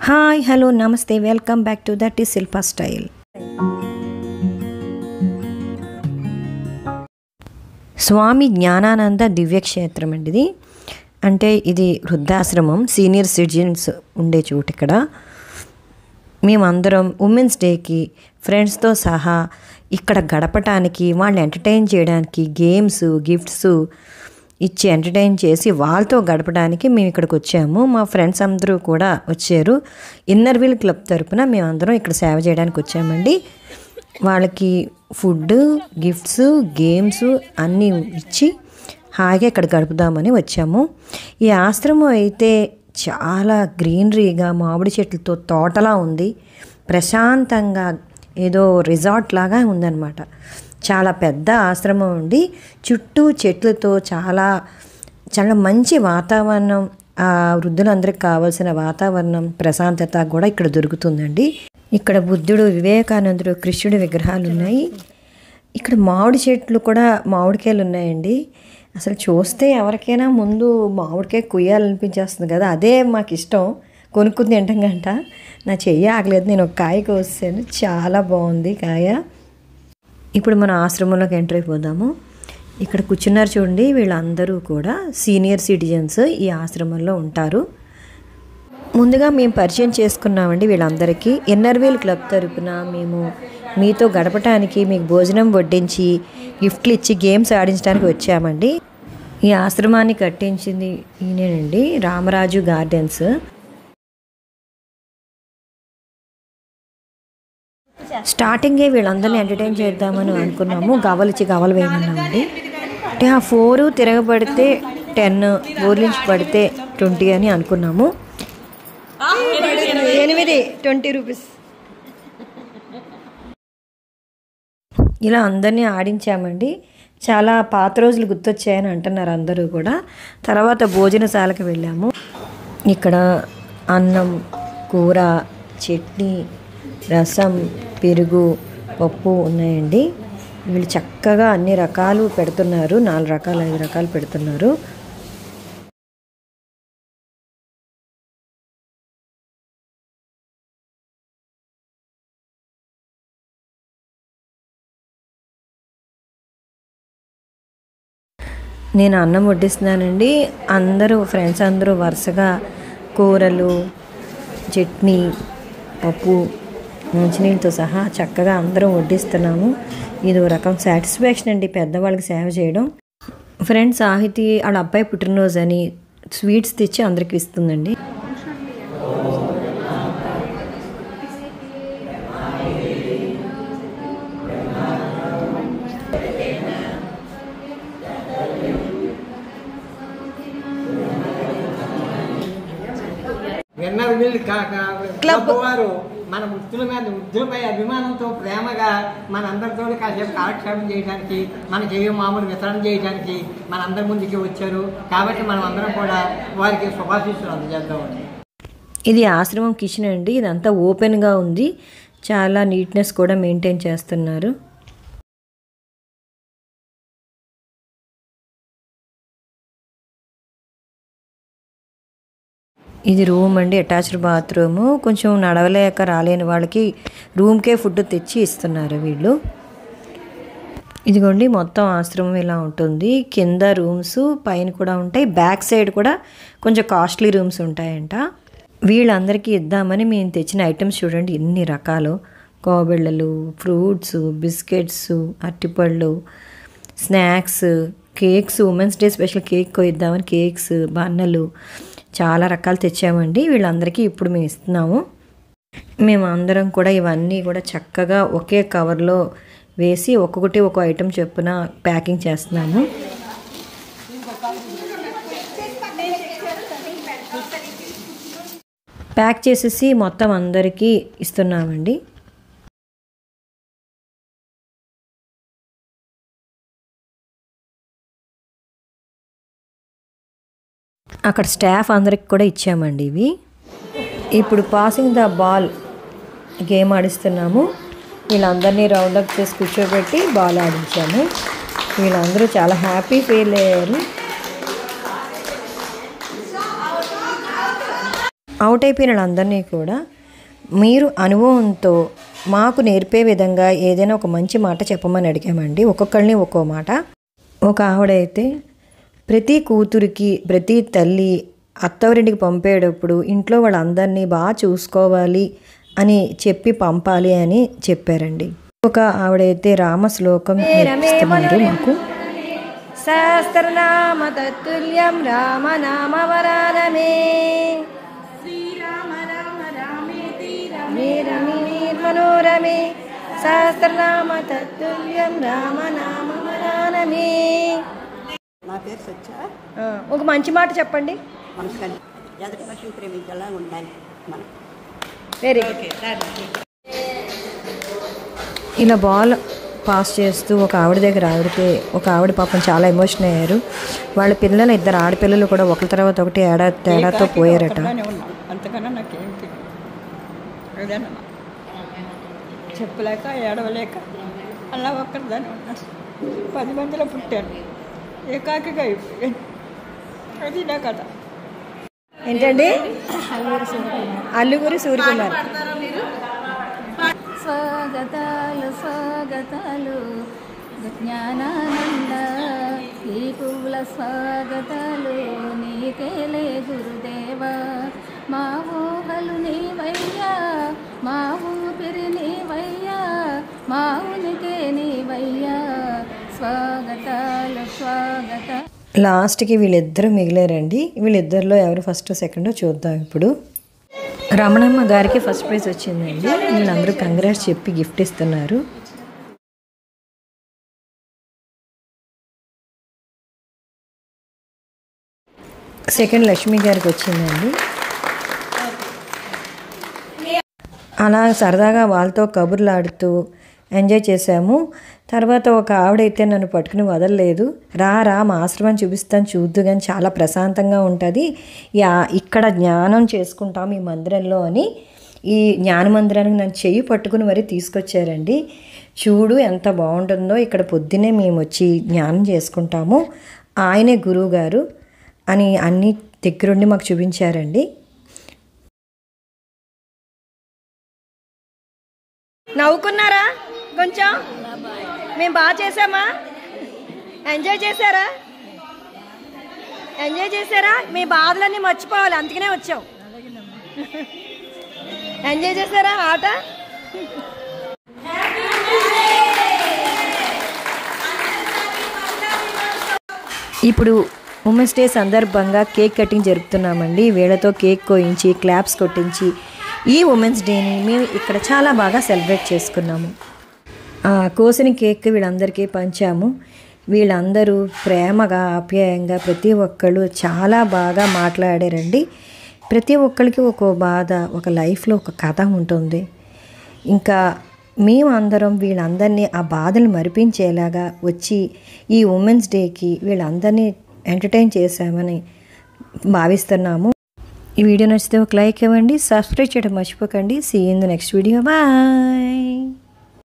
Hi hello namaste welcome back to that is Shilpa style. Swami Jnanananda దివ్యక్షేత్రం అండి ఇది. అంటే ఇది వృద్ధాశ్రమం, సీనియర్ సిటిజన్స్ ఉండే చోటు. ఇక్కడ మేమందరం ఉమెన్స్ డేకి ఫ్రెండ్స్తో సహా ఇక్కడ గడపటానికి, వాళ్ళని ఎంటర్టైన్ చేయడానికి గేమ్స్ గిఫ్ట్స్ ఇచ్చి ఎంటర్టైన్ చేసి వాళ్ళతో గడపడానికి మేము ఇక్కడికి వచ్చాము. మా ఫ్రెండ్స్ అందరూ కూడా వచ్చారు. ఇన్నర్ వీల్ క్లబ్ తరపున మేమందరం ఇక్కడ సేవ చేయడానికి వచ్చామండి. వాళ్ళకి ఫుడ్, గిఫ్ట్స్, గేమ్స్ అన్నీ ఇచ్చి హాయిగా ఇక్కడ గడుపుదామని వచ్చాము. ఈ ఆశ్రమం అయితే చాలా గ్రీనరీగా, మామిడి చెట్లతో తోటలా ఉంది. ప్రశాంతంగా ఏదో రిసార్ట్ లాగా ఉందన్నమాట. చాలా పెద్ద ఆశ్రమం ఉండి చుట్టూ చెట్లతో చాలా చాలా మంచి వాతావరణం, వృద్ధులందరికీ కావాల్సిన వాతావరణం, ప్రశాంతత కూడా ఇక్కడ దొరుకుతుందండి. ఇక్కడ బుద్ధుడు, వివేకానందుడు, కృష్ణుడి విగ్రహాలు ఉన్నాయి. ఇక్కడ మామిడి చెట్లు కూడా, మామిడికాయలు ఉన్నాయండి. అసలు చూస్తే ఎవరికైనా ముందు మామిడికాయ కుయ్యాలనిపించేస్తుంది కదా, అదే మాకు ఇష్టం. కొనుక్కుని తింటాం గంట. నా చెయ్యి ఆగలేదు, నేను ఒక కాయ కోసాను. చాలా బాగుంది కాయ. ఇప్పుడు మన ఆశ్రమంలోకి ఎంటర్ అయిపోదాము. ఇక్కడ కూర్చున్నారు చూడండి, వీళ్ళందరూ కూడా సీనియర్ సిటిజన్స్ ఈ ఆశ్రమంలో ఉంటారు. ముందుగా మేము పరిచయం చేసుకున్నామండి వీళ్ళందరికీ. ఇన్నర్ వీల్ క్లబ్ తరపున మేము మీతో గడపటానికి, మీకు భోజనం వడ్డించి, గిఫ్ట్లు ఇచ్చి, గేమ్స్ ఆడించడానికి వచ్చామండి. ఈ ఆశ్రమాన్ని కట్టించింది ఈయనేనండి, రామరాజు గార్డెన్స్. స్టార్టింగే వీళ్ళందరినీ ఎంటర్టైన్ చేద్దామని అనుకున్నాము. గవ్వలిచ్చి గవ్వలు వేయమన్నామండి. అంటే ఆ 4 తిరగబడితే 10, 4 నుంచి పడితే 20 అని అనుకున్నాము. 8 20 రూపీస్. ఇలా అందరినీ ఆడించామండి. చాలా పాత రోజులు గుర్తొచ్చాయని అంటున్నారు అందరూ కూడా. తర్వాత భోజనశాలకు వెళ్ళాము. ఇక్కడ అన్నం, కూర, చట్నీ, రసం, పెరుగు, పప్పు ఉన్నాయండి. వీళ్ళు చక్కగా అన్ని రకాలు పెడుతున్నారు. 4 రకాలు 5 రకాలు పెడుతున్నారు. నేను అన్నం వడ్డిస్తున్నానండి. అందరూ ఫ్రెండ్స్ అందరూ వరుసగా కూరలు, చట్నీ, పప్పు, మంచినీళ్ళతో సహా చక్కగా అందరం వడ్డిస్తున్నాము. ఇది ఒక రకం సాటిస్ఫాక్షన్ అండి, పెద్దవాళ్ళకి సేవ చేయడం. ఫ్రెండ్ సాహితి వాళ్ళ అబ్బాయి పుట్టినరోజు అని స్వీట్స్ తెచ్చి అందరికి ఇస్తుందండి. క్లబ్ వారు మన వృద్ధులపై అభిమానంతో ప్రేమగా మనందరితో కాసేపు కాలక్షేపం చేయడానికి, మనకి ఏవో మామూలు వితరణ చేయడానికి మనందరి ముందుకి వచ్చారు. కాబట్టి మనం అందరం కూడా వారికి శుభాశీస్సులు అందజేద్దామండి. ఇది ఆశ్రమం కిచెన్ అండి. ఇదంతా ఓపెన్గా ఉంది. చాలా నీట్నెస్ కూడా మెయింటైన్ చేస్తున్నారు. ఇది రూమ్ అండి, అటాచ్డ్ బాత్రూము. కొంచెం నడవలేక రాలేని వాళ్ళకి రూమ్కే ఫుడ్ తెచ్చి ఇస్తున్నారు వీళ్ళు. ఇదిగోండి మొత్తం ఆశ్రమం ఇలా ఉంటుంది. కింద రూమ్స్, పైన కూడా ఉంటాయి. బ్యాక్ సైడ్ కూడా కొంచెం కాస్ట్లీ రూమ్స్ ఉంటాయంట. వీళ్ళందరికీ ఇద్దామని మేము తెచ్చిన ఐటమ్స్ చూడండి ఎన్ని రకాలు. కోబెళ్ళలు, ఫ్రూట్స్, బిస్కెట్స్, అరటిపళ్ళు, snacks, cakes. Women's day special cake ఇద్దామని కేక్స్, బన్నలు, చాలా రకాలు తెచ్చామండి. వీళ్ళందరికీ ఇప్పుడు మేము ఇస్తున్నాము. మేము అందరం కూడా ఇవన్నీ కూడా చక్కగా ఒకే కవర్లో వేసి ఒక్కొక్కటి ఒక్కో ఐటెం చొప్పున ప్యాకింగ్ చేస్తున్నాము. ప్యాక్ చేసేసి మొత్తం అందరికీ ఇస్తున్నామండి. అక్కడ స్టాఫ్ అందరికి కూడా ఇచ్చామండి ఇవి. ఇప్పుడు పాసింగ్ ద బాల్ గేమ్ ఆడిస్తున్నాము. వీళ్ళందరినీ రౌండ్ అప్ చేసి కూర్చోబెట్టి బాల్ ఆడించాము. వీళ్ళందరూ చాలా హ్యాపీ ఫీల్ అయ్యారు. అవుట్ అయిపోయిన వాళ్ళందరినీ కూడా మీరు అనుభవంతో మాకు నేర్పే విధంగా ఏదైనా ఒక మంచి మాట చెప్పమని అడిగామండి. ఒక్కొక్కరిని ఒక్కో మాట. ఒక ఆవిడైతే ప్రతి కూతురికి ప్రతి తల్లి అత్తవారింటికి పంపేటప్పుడు ఇంట్లో వాళ్ళందరినీ బాగా చూసుకోవాలి అని చెప్పి పంపాలి అని చెప్పారండి. ఒక ఆవిడైతే రామశ్లోకం నేర్పిస్తున్నారు మాకు. సహస్రనామ తత్తుల్యం రామనామవరానమే శ్రీరామ రామ రామేతి రమే రమే మనోరమే సహస్రనామ తత్తుల్యం రామనామవరానమే. నా పేరు సత్య. ఒక మంచి మాట చెప్పండి. మనసుకొని ఎదుటి పక్షులు ప్రేమించేలా ఉండాలి మనం. Very good. ఇలా బాల్ పాస్ చేస్తూ ఒక ఆవిడ దగ్గర ఆవిడితే ఒక ఆవిడ పాపం చాలా ఎమోషన్ అయ్యారు. వాళ్ళ పిల్లలు 2 ఆడపిల్లలు కూడా ఒకరి తర్వాత ఒకటి తేడాతో పోయారట. అంతకన్నా నాకేం తెలియదు. అదేనమ్మా చెప్పలేక ఏడవలేక అలా ఒక్కరిదాన్ని ఉన్నాను. 10 మందిలో పుట్టాను, ఏకాకిగా అయిపోయాను. అది నా కథ. ఏంటండి? అల్లుగురి సూర్యకుమార్. స్వాగతాలు స్వాగతాలు జ్ఞానానంద ఈ పువ్వుల స్వాగతాలు నీకేలే గురుదేవా. మా ఊహలు నీవయ్యా, మా ఊపిరి నీవయ్యా, మా ఉనికి నీవయ్యా. స్వాగతాలు స్వాగత. లాస్ట్కి వీళ్ళిద్దరూ మిగిలారండి. వీళ్ళిద్దరిలో ఎవరు ఫస్ట్ సెకండో చూద్దాం ఇప్పుడు. రమణమ్మ గారికి ఫస్ట్ ప్రైజ్ వచ్చిందండి. వీళ్ళందరూ కంగ్రాట్స్ చెప్పి గిఫ్ట్ ఇస్తున్నారు. సెకండ్ లక్ష్మి గారికి వచ్చిందండి. అలా సరదాగా వాళ్ళతో కబుర్లు ఆడుతూ ఎంజాయ్ చేసాము. తర్వాత ఒక ఆవిడైతే నన్ను పట్టుకుని వదలలేదు. రా మా ఆశ్రమం చూపిస్తాను చూద్దు కానీ చాలా ప్రశాంతంగా ఉంటుంది, ఇక్కడ జ్ఞానం చేసుకుంటాం ఈ మందిరంలో అని ఈ జ్ఞాన మందిరానికి నన్ను చెయ్యి పట్టుకుని మరీ తీసుకొచ్చారండి. చూడు ఎంత బాగుంటుందో, ఇక్కడ పొద్దున్నే మేము వచ్చి జ్ఞానం చేసుకుంటాము, ఆయనే గురువు గారు అని అన్ని దగ్గరుండి మాకు చూపించారండి. నవ్వుకున్నారా? కొంచెం మేము బాగా చేసామా? ఎంజాయ్ చేశారా? మీ బాధలన్నీ మర్చిపోవాలి, అందుకనే వచ్చాం. ఎంజాయ్ చేశారా ఆట? ఇప్పుడు ఉమెన్స్ డే సందర్భంగా కేక్ కటింగ్ జరుపుతున్నామండి. వీళ్ళతో కేక్ కోయించి క్లాప్స్ కొట్టించి ఈ ఉమెన్స్ డేని మేము ఇక్కడ చాలా బాగా సెలబ్రేట్ చేసుకున్నాము. కోసిన కేక్ వీళ్ళందరికీ పంచాము. వీళ్ళందరూ ప్రేమగా ఆప్యాయంగా ప్రతి ఒక్కళ్ళు చాలా బాగా మాట్లాడారండి. ప్రతి ఒక్కరికి ఒక బాధ, ఒక లైఫ్లో ఒక కథ ఉంటుంది. ఇంకా మేము అందరం వీళ్ళందరినీ ఆ బాధలు మరిపించేలాగా వచ్చి ఈ ఉమెన్స్ డేకి వీళ్ళందరినీ ఎంటర్టైన్ చేశామని భావిస్తున్నాము. ఈ వీడియో నచ్చితే ఒక లైక్ ఇవ్వండి, సబ్స్క్రైబ్ చేయడం మర్చిపోకండి. See in the next video. Bye.